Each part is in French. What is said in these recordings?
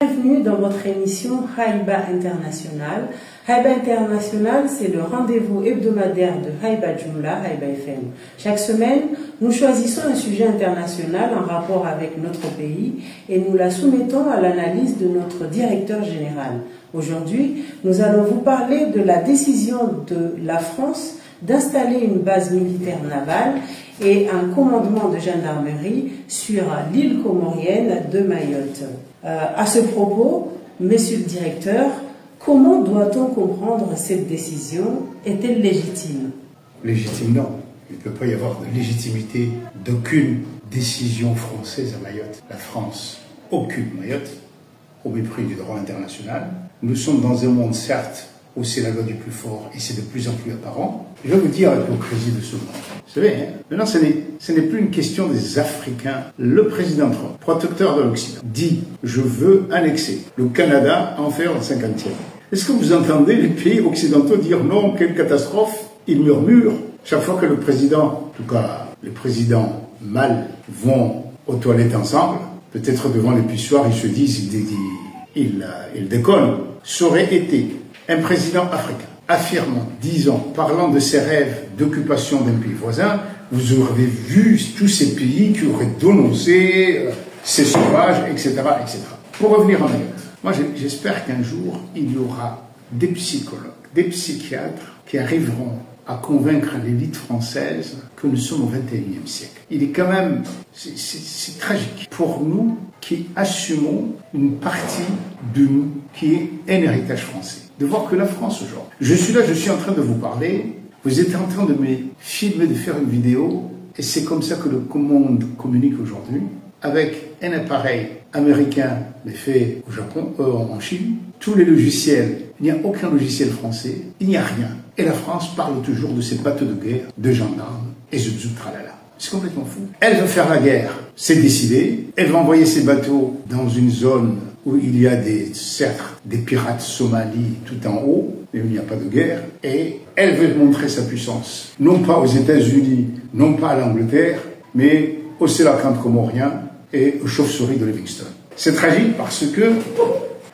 Bienvenue dans votre émission Haïba International. Haïba International, c'est le rendez-vous hebdomadaire de Haïba Jumla, Haïba FM. Chaque semaine, nous choisissons un sujet international en rapport avec notre pays et nous la soumettons à l'analyse de notre directeur général. Aujourd'hui, nous allons vous parler de la décision de la France d'installer une base militaire navale et un commandement de gendarmerie sur l'île comorienne de Mayotte. À ce propos, monsieur le directeur, comment doit-on comprendre cette décision? Est-elle légitime? Légitime, non. Il ne peut pas y avoir de légitimité d'aucune décision française à Mayotte. La France occupe Mayotte au mépris du droit international. Nous sommes dans un monde, certes, où c'est la loi du plus fort et c'est de plus en plus apparent. Je vais vous dire l'hypocrisie de ce monde. Vous savez, maintenant ce n'est plus une question des Africains. Le président Trump, protecteur de l'Occident, dit « Je veux annexer le Canada en faire le 50e ». Est-ce que vous entendez les pays occidentaux dire « Non, quelle catastrophe ?» Ils murmurent chaque fois que le président, en tout cas les présidents mâles, vont aux toilettes ensemble. Peut-être devant les pissoirs, ils se disent, ils déconnent. Ça aurait été un président africain affirmant, disant, parlant de ses rêves d'occupation d'un pays voisin, vous aurez vu tous ces pays qui auraient dénoncé ces sauvages, etc., etc. Pour revenir en Mayotte, moi j'espère qu'un jour il y aura des psychologues, des psychiatres qui arriveront à convaincre l'élite française que nous sommes au XXIe siècle. Il est quand même, c'est tragique pour nous qui assumons une partie de nous qui est un héritage français. De voir que la France aujourd'hui, je suis là, je suis en train de vous parler, vous êtes en train de me filmer, de faire une vidéo, et c'est comme ça que le monde communique aujourd'hui, avec un appareil américain, mais fait au Japon, en Chine, tous les logiciels, il n'y a aucun logiciel français, il n'y a rien. Et la France parle toujours de ses bateaux de guerre, de gendarmes, et de tralala. C'est complètement fou. Elle veut faire la guerre, c'est décidé. Elle va envoyer ses bateaux dans une zone où il y a certes des pirates somalis tout en haut, mais où il n'y a pas de guerre. Et elle veut montrer sa puissance, non pas aux États-Unis, non pas à l'Angleterre, mais au Sélacanthe comorien et aux chauves-souris de Livingston. C'est tragique parce que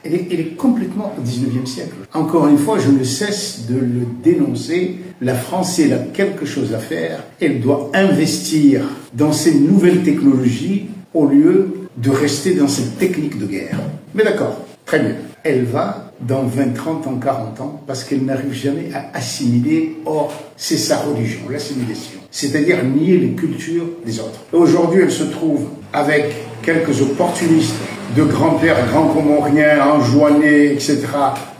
elle est complètement au 19e siècle. Encore une fois, je ne cesse de le dénoncer. La France, elle a quelque chose à faire. Elle doit investir dans ces nouvelles technologies au lieu de rester dans cette technique de guerre. Mais d'accord, très bien. Elle va dans 20, 30 ans, 40 ans, parce qu'elle n'arrive jamais à assimiler. Or, c'est sa religion, l'assimilation. C'est-à-dire nier les cultures des autres. Aujourd'hui, elle se trouve avec quelques opportunistes de grands-pères, grands comoriens, enjoignés, etc.,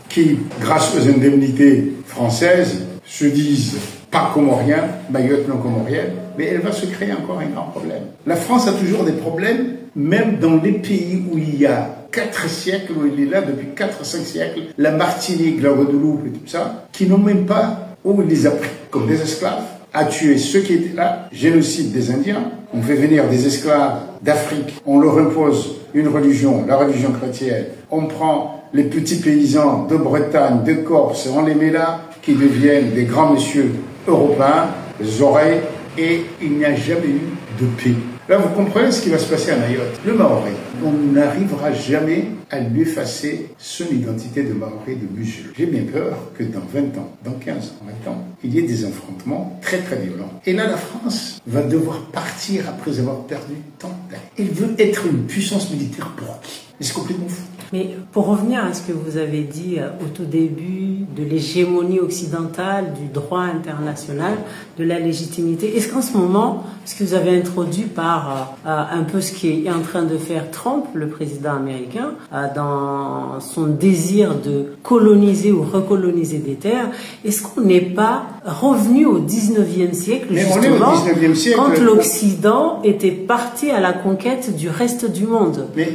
qui, grâce aux indemnités françaises, se disent pas comoriens, Mayotte non comorienne, mais elle va se créer encore un grand problème. La France a toujours des problèmes, même dans les pays où il y a 4 siècles, où il est là depuis 4-5 siècles, la Martinique, la Guadeloupe et tout ça, qui n'ont même pas où il les a pris, comme des esclaves, à tuer ceux qui étaient là, génocide des Indiens, on fait venir des esclaves d'Afrique, on leur impose une religion, la religion chrétienne, on prend les petits paysans de Bretagne, de Corse, on les met là, qui deviennent des grands messieurs européens, les oreilles, et il n'y a jamais eu de paix. Là, vous comprenez ce qui va se passer à Mayotte. Le Maoré, on n'arrivera jamais à lui effacer son identité de Maoré, de musulman. J'ai bien peur que dans 20 ans, dans 15 ans, 20 ans, il y ait des affrontements très très violents. Et là, la France va devoir partir après avoir perdu tant d'années. Elle veut être une puissance militaire pour qui? Mais c'est complètement fou. Mais pour revenir à ce que vous avez dit au tout début de l'hégémonie occidentale, du droit international, de la légitimité, est-ce qu'en ce moment, ce que vous avez introduit par un peu ce qui est en train de faire Trump, le président américain, dans son désir de coloniser ou recoloniser des terres, est-ce qu'on n'est pas revenu au 19e siècle, mais justement, on est au 19e siècle, quand l'Occident était parti à la conquête du reste du monde? Mais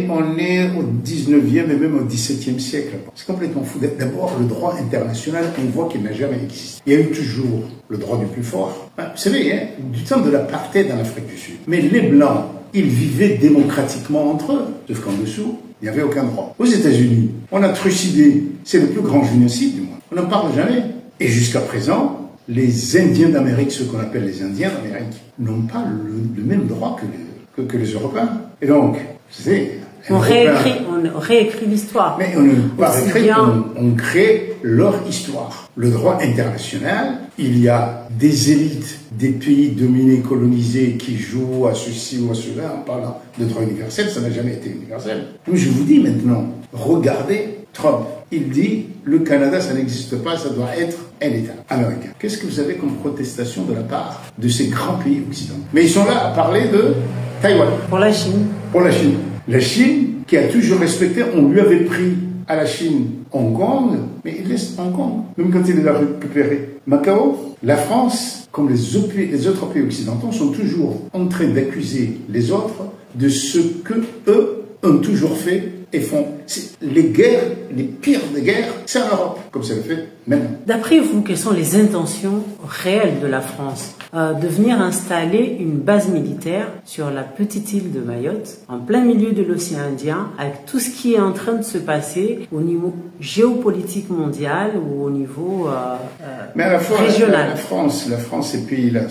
on est au 19e et même au 17e siècle. C'est complètement fou. D'abord, le droit international, on voit qu'il n'a jamais existé. Il y a eu toujours le droit du plus fort. Vous savez, hein, du temps de l'apartheid en Afrique du Sud. Mais les Blancs, ils vivaient démocratiquement entre eux. Sauf qu'en dessous, il n'y avait aucun droit. Aux États-Unis, on a trucidé. C'est le plus grand génocide du monde. On n'en parle jamais. Et jusqu'à présent, les Indiens d'Amérique, ceux qu'on appelle les Indiens d'Amérique, n'ont pas le même droit que les Européens. Et donc, vous savez, On réécrit l'histoire. Mais on ne pas réécrit, on crée leur histoire. Le droit international, il y a des élites des pays dominés, colonisés, qui jouent à ceci ou à cela en parlant de droit universel. Ça n'a jamais été universel. Donc je vous dis maintenant, regardez Trump. Il dit, le Canada, ça n'existe pas, ça doit être un État américain. Qu'est-ce que vous avez comme protestation de la part de ces grands pays occidentaux? Mais ils sont là à parler de Taïwan. Pour la Chine. Pour la Chine. La Chine, qui a toujours respecté, on lui avait pris à la Chine Hong Kong, mais il laisse Hong Kong, même quand il les a récupérés. Macao, la France, comme les autres pays occidentaux, sont toujours en train d'accuser les autres de ce que eux ont toujours fait et font. Les guerres, les pires des guerres, c'est en Europe, comme ça le fait maintenant. D'après vous, quelles sont les intentions réelles de la France de venir installer une base militaire sur la petite île de Mayotte, en plein milieu de l'océan Indien, avec tout ce qui est en train de se passer au niveau géopolitique mondial ou au niveau Mais à la fois, régional? La France, ces pays-là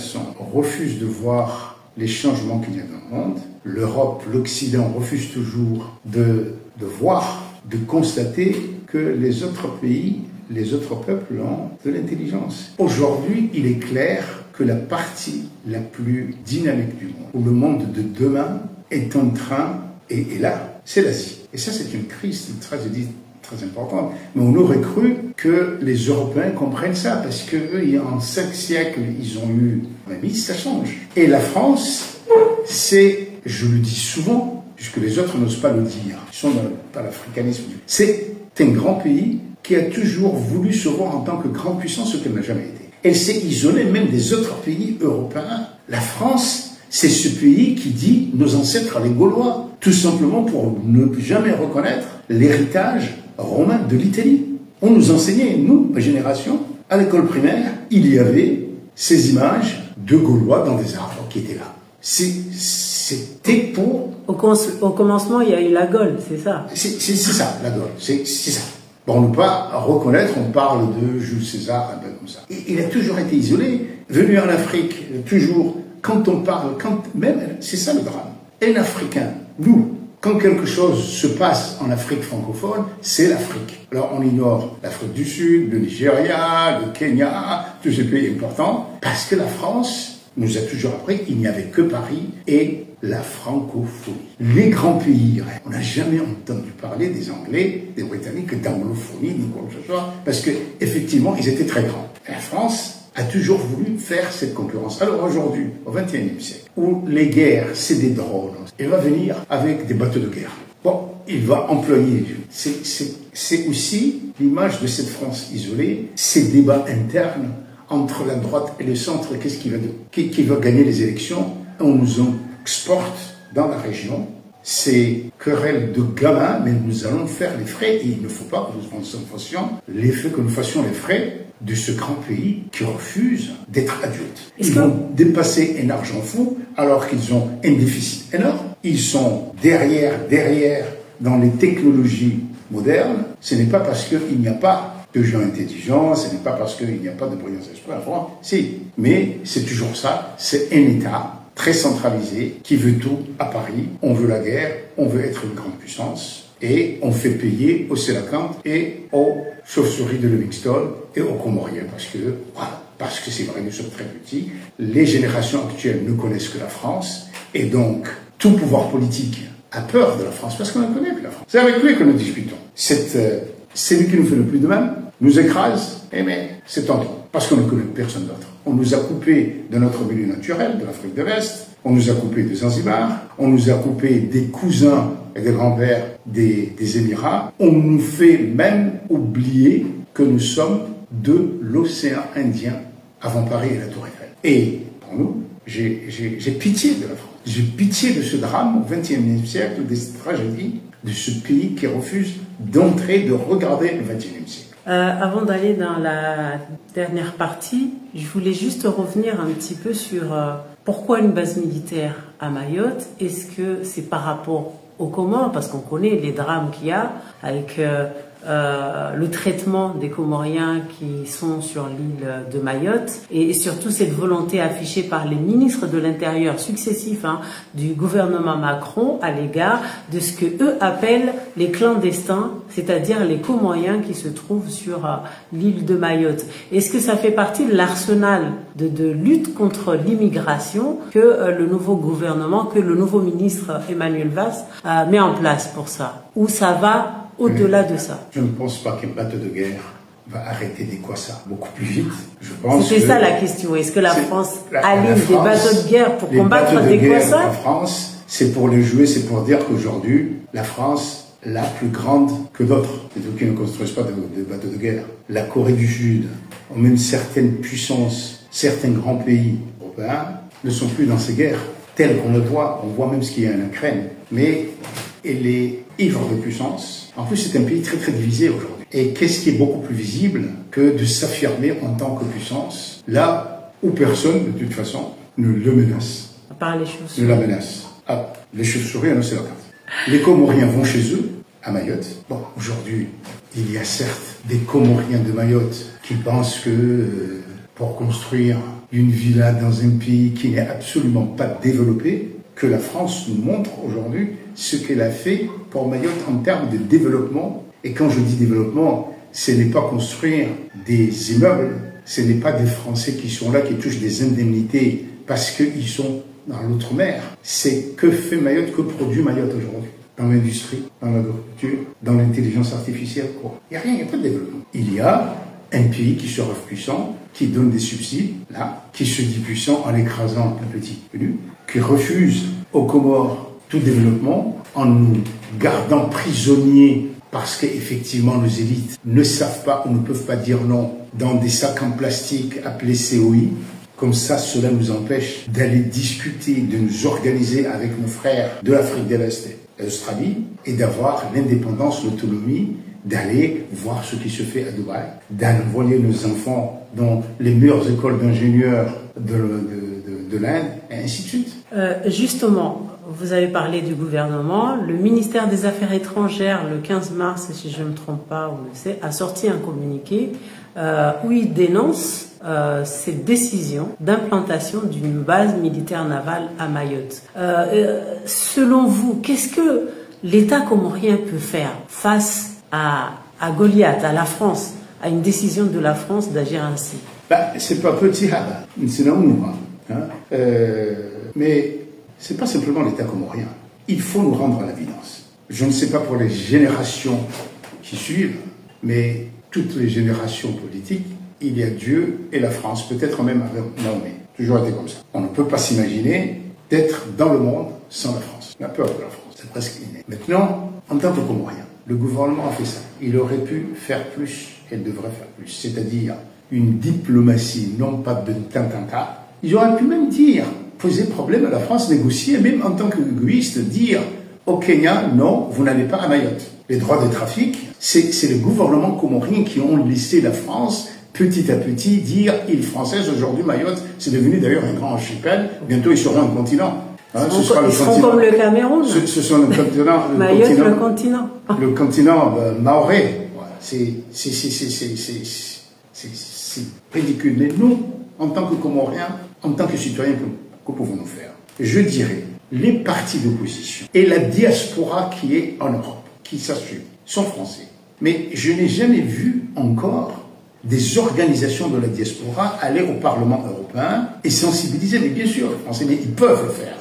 refusent de voir les changements qu'il y a dans le monde. L'Europe, l'Occident refusent toujours de voir, de constater que les autres pays, les autres peuples ont de l'intelligence. Aujourd'hui, il est clair que la partie la plus dynamique du monde, où le monde de demain est en train, et là, c'est l'Asie. Et ça, c'est une crise, une tragédie très importante. Mais on aurait cru que les Européens comprennent ça, parce qu'eux, en 5 siècles, ils ont eu... Mais ça change. Et la France, c'est, je le dis souvent, puisque les autres n'osent pas le dire, ils sont dans l'africanisme. C'est un grand pays qui a toujours voulu se voir en tant que grande puissance, ce qu'elle n'a jamais été. Elle s'est isolée même des autres pays européens. La France, c'est ce pays qui dit nos ancêtres les Gaulois, tout simplement pour ne jamais reconnaître l'héritage romain de l'Italie. On nous enseignait, nous, ma génération, à l'école primaire, il y avait ces images de Gaulois dans des arbres qui étaient là. C'était pour... Au commencement, il y a eu la Gaule, c'est ça? C'est ça, la Gaule, c'est ça. Pour ne pas reconnaître, on parle de Jules César, un peu comme ça. Et il a toujours été isolé, venu en Afrique, toujours, quand on parle, même, c'est ça le drame. Un Africain, nous, quand quelque chose se passe en Afrique francophone, c'est l'Afrique. Alors on ignore l'Afrique du Sud, le Nigeria, le Kenya, tous ces pays importants, parce que la France nous a toujours appris qu'il n'y avait que Paris et la francophonie. Les grands pays, on n'a jamais entendu parler des Anglais, des Britanniques, d'anglophonie, ni quoi que ce soit, parce qu'effectivement, ils étaient très grands. La France a toujours voulu faire cette concurrence. Alors aujourd'hui, au XXIe siècle, où les guerres, c'est des drones, il va venir avec des bateaux de guerre. Bon, il va employer. C'est aussi l'image de cette France isolée, ces débats internes entre la droite et le centre. Qu'est-ce qui va gagner les élections? On nous exporte dans la région ces querelles de gamins, mais nous allons faire les frais, et il ne faut pas que nous fassions les frais de ce grand pays qui refuse d'être adulte. Ils vont dépasser un argent fou alors qu'ils ont un déficit énorme. Ils sont derrière dans les technologies modernes. Ce n'est pas parce qu'il n'y a pas de gens intelligents, ce n'est pas parce qu'il n'y a pas de brillance d'esprit en France. Si, mais c'est toujours ça, c'est un État très centralisé, qui veut tout à Paris. On veut la guerre, on veut être une grande puissance, et on fait payer aux Sélacanthes et aux chauves-souris de Livingstone et aux Comoriens, parce que c'est vrai, nous sommes très petits. Les générations actuelles ne connaissent que la France, et donc tout pouvoir politique a peur de la France, parce qu'on ne connaît plus la France. C'est avec lui que nous discutons. C'est lui qui nous fait le plus de mal, nous écrase, mais c'est tant pis, parce qu'on ne connaît personne d'autre. On nous a coupé de notre milieu naturel, de l'Afrique de l'Est, on nous a coupé de Zanzibar, on nous a coupé des cousins et des grands-pères des Émirats, on nous fait même oublier que nous sommes de l'océan Indien avant Paris et la Tour Eiffel. Et pour nous, j'ai pitié de la France. J'ai pitié de ce drame au XXIe siècle, de cette tragédie, de ce pays qui refuse d'entrer, de regarder le XXIe siècle. Avant d'aller dans la dernière partie, je voulais juste revenir un petit peu sur pourquoi une base militaire à Mayotte. Est-ce que c'est par rapport aux Comores, parce qu'on connaît les drames qu'il y a avec le traitement des Comoriens qui sont sur l'île de Mayotte et surtout cette volonté affichée par les ministres de l'Intérieur successifs du gouvernement Macron à l'égard de ce que eux appellent les clandestins, c'est-à-dire les Comoriens qui se trouvent sur l'île de Mayotte. Est-ce que ça fait partie de l'arsenal de lutte contre l'immigration que le nouveau gouvernement, que le nouveau ministre Emmanuel Vaz met en place pour ça? Ou ça va au-delà de ça? Je ne pense pas qu'un bateau de guerre va arrêter des Kwassa beaucoup plus vite. Je pense C'était ça la question. Est-ce que la France aligne des bateaux de guerre pour combattre des Kwassa? La France, c'est pour les jouer, c'est pour dire qu'aujourd'hui, la France, la plus grande que d'autres, c'est eux qui ne construisent pas de bateaux de guerre. La Corée du Sud, ou même certaines puissances, certains grands pays européens, ne sont plus dans ces guerres telles qu'on le voit. On voit même ce qu'il y a en Ukraine. Mais elle est ivre de puissance. En plus, c'est un pays très très divisé aujourd'hui. Et qu'est-ce qui est beaucoup plus visible que de s'affirmer en tant que puissance, là où personne, de toute façon, ne le menace. À part les chauves-souris. Ne la menace. Ah, les chauves-souris, c'est la carte. Les Comoriens vont chez eux, à Mayotte. Bon, aujourd'hui, il y a certes des Comoriens de Mayotte qui pensent que pour construire une villa dans un pays qui n'est absolument pas développé, que la France nous montre aujourd'hui ce qu'elle a fait pour Mayotte en termes de développement. Et quand je dis développement, ce n'est pas construire des immeubles, ce n'est pas des Français qui sont là, qui touchent des indemnités parce qu'ils sont dans l'outre-mer. C'est que fait Mayotte, que produit Mayotte aujourd'hui? Dans l'industrie, dans l'agriculture, dans l'intelligence artificielle, quoi. Il n'y a rien, il n'y a pas de développement. Il y a un pays qui se rêve puissant, qui donne des subsides, là, qui se dit puissant en écrasant un petit venu, qui refuse aux Comores tout développement en nous gardant prisonniers parce qu'effectivement nos élites ne savent pas ou ne peuvent pas dire non dans des sacs en plastique appelés COI. Comme ça, cela nous empêche d'aller discuter, de nous organiser avec nos frères de l'Afrique de l'Est et d'Australie et d'avoir l'indépendance, l'autonomie, d'aller voir ce qui se fait à Dubaï, d'envoyer nos enfants dans les meilleures écoles d'ingénieurs de l'Inde, et ainsi de suite. Justement, vous avez parlé du gouvernement. Le ministère des Affaires étrangères, le 15 mars, si je ne me trompe pas, on le sait, a sorti un communiqué où il dénonce cette décision d'implantation d'une base militaire navale à Mayotte. Selon vous, qu'est-ce que l'État comorien peut faire face à Goliath, à la France, à une décision de la France d'agir ainsi? C'est pas petit, c'est non, mais c'est pas simplement l'État comorien. Il faut nous rendre à l'évidence. Je ne sais pas pour les générations qui suivent, mais toutes les générations politiques, il y a Dieu et la France, peut-être même avec Mahomet. Toujours été comme ça. On ne peut pas s'imaginer d'être dans le monde sans la France. On a peur de la France, c'est presque inné. Maintenant, en tant que Comorien, le gouvernement a fait ça. Il aurait pu faire plus, elle devrait faire plus. C'est-à-dire une diplomatie, non pas de tintanta. Ils auraient pu même dire, poser problème à la France, négocier, même en tant qu'égoïste, dire au Kenya, non, vous n'allez pas à Mayotte. Les droits de trafic, c'est le gouvernement comorien qui ont laissé la France petit à petit dire île française. Aujourd'hui, Mayotte, c'est devenu d'ailleurs un grand archipel. Bientôt, ils seront un continent. Ce sera le continent. Comme le Cameroun. Ce sont le continent. Mayotte, le continent. Le continent maoré. C'est ridicule. Mais nous, en tant que Comoriens, en tant que citoyens, que pouvons-nous faire? Je dirais, les partis d'opposition et la diaspora qui est en Europe, qui s'assument, sont français. Mais je n'ai jamais vu encore des organisations de la diaspora aller au Parlement européen et sensibiliser. Mais bien sûr, les Français, mais ils peuvent le faire.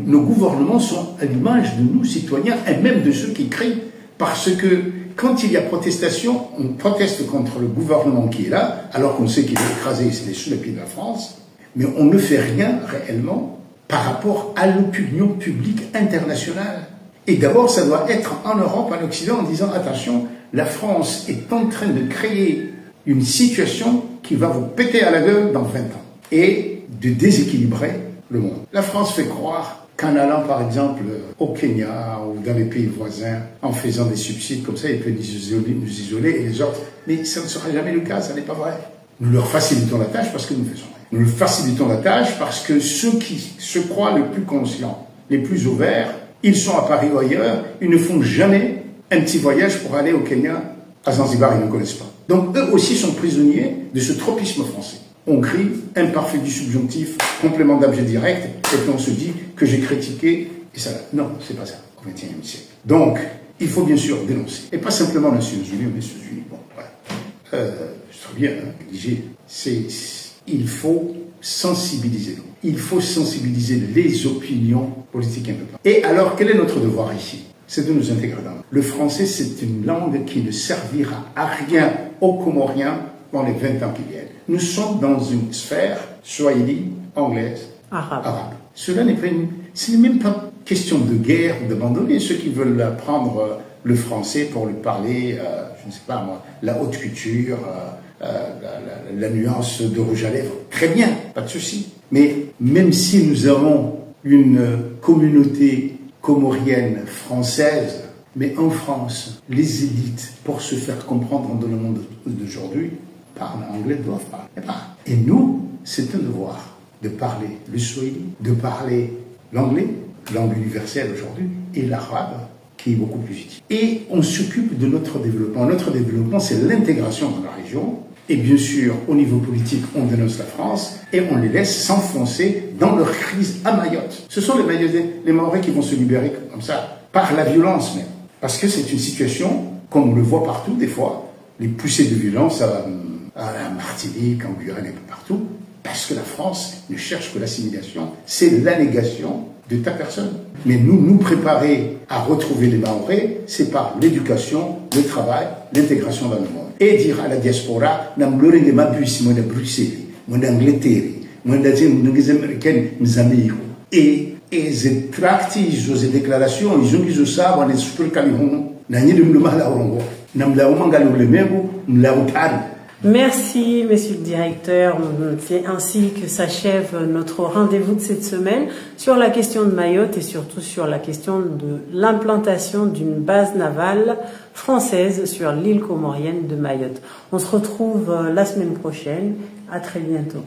Nos gouvernements sont à l'image de nous, citoyens, et même de ceux qui crient. Parce que quand il y a protestation, on proteste contre le gouvernement qui est là, alors qu'on sait qu'il est écrasé sous les pieds de la France, mais on ne fait rien réellement par rapport à l'opinion publique internationale. Et d'abord, ça doit être en Europe, en Occident, en disant attention, la France est en train de créer une situation qui va vous péter à la gueule dans 20 ans et de déséquilibrer le monde. La France fait croire qu'en allant par exemple au Kenya ou dans les pays voisins, en faisant des subsides comme ça, ils peuvent nous isoler et les autres. Mais ça ne sera jamais le cas, ça n'est pas vrai. Nous leur facilitons la tâche parce que nous faisons rien. Nous leur facilitons la tâche parce que ceux qui se croient les plus conscients, les plus ouverts, ils sont à Paris ou ailleurs, ils ne font jamais un petit voyage pour aller au Kenya, à Zanzibar, ils ne connaissent pas. Donc eux aussi sont prisonniers de ce tropisme français. On crie imparfait du subjonctif, complément d'objet direct, et puis on se dit que j'ai critiqué, et ça. Non, c'est pas ça, au XXIe siècle. Donc, il faut bien sûr dénoncer. Et pas simplement les Nations Unies, mais les Nations Unies. Bon, ouais. C'est très bien, hein, négligé. Il faut sensibiliser. Il faut sensibiliser les opinions politiques un peu partout. Et alors, quel est notre devoir ici? C'est de nous intégrer dans. Le français, c'est une langue qui ne servira à rien aux Comoriens dans les 20 ans qui viennent. Nous sommes dans une sphère swahili, anglaise, arabe. Cela n'est pas ce n'est même pas question de guerre ou d'abandonner ceux qui veulent apprendre le français pour le parler, je ne sais pas moi, la haute culture, la nuance de rouge à lèvres. Très bien, pas de souci. Mais même si nous avons une communauté comorienne française, mais en France, les élites, pour se faire comprendre dans le monde d'aujourd'hui, parlent anglais, doivent parler. Et nous, c'est un devoir de parler le swahili, de parler l'anglais, langue universelle aujourd'hui, et l'arabe, qui est beaucoup plus utile. Et on s'occupe de notre développement. Notre développement, c'est l'intégration dans la région. Et bien sûr, au niveau politique, on dénonce la France et on les laisse s'enfoncer dans leur crise à Mayotte. Ce sont les Mahorais qui vont se libérer comme ça, par la violence même. Parce que c'est une situation, comme on le voit partout des fois, les poussées de violence à la Martinique, en Guyane et partout, parce que la France ne cherche que l'assimilation, c'est la négation de ta personne. Mais nous préparer à retrouver les Mahorais, c'est par l'éducation, le travail, l'intégration dans le monde. Et dire à la diaspora, n'amlore les mabuisi, moi de Bruxelles, moi d'Angleterre, moi des Américains, mes amis. Et les tracts, les déclarations, ils ont dit ça, on est super calihon, n'ani de m'la orongo, n'amla omangalu le mego, m'la otari. Merci, monsieur le directeur. C'est ainsi que s'achève notre rendez-vous de cette semaine sur la question de Mayotte et surtout sur la question de l'implantation d'une base navale française sur l'île comorienne de Mayotte. On se retrouve la semaine prochaine. À très bientôt.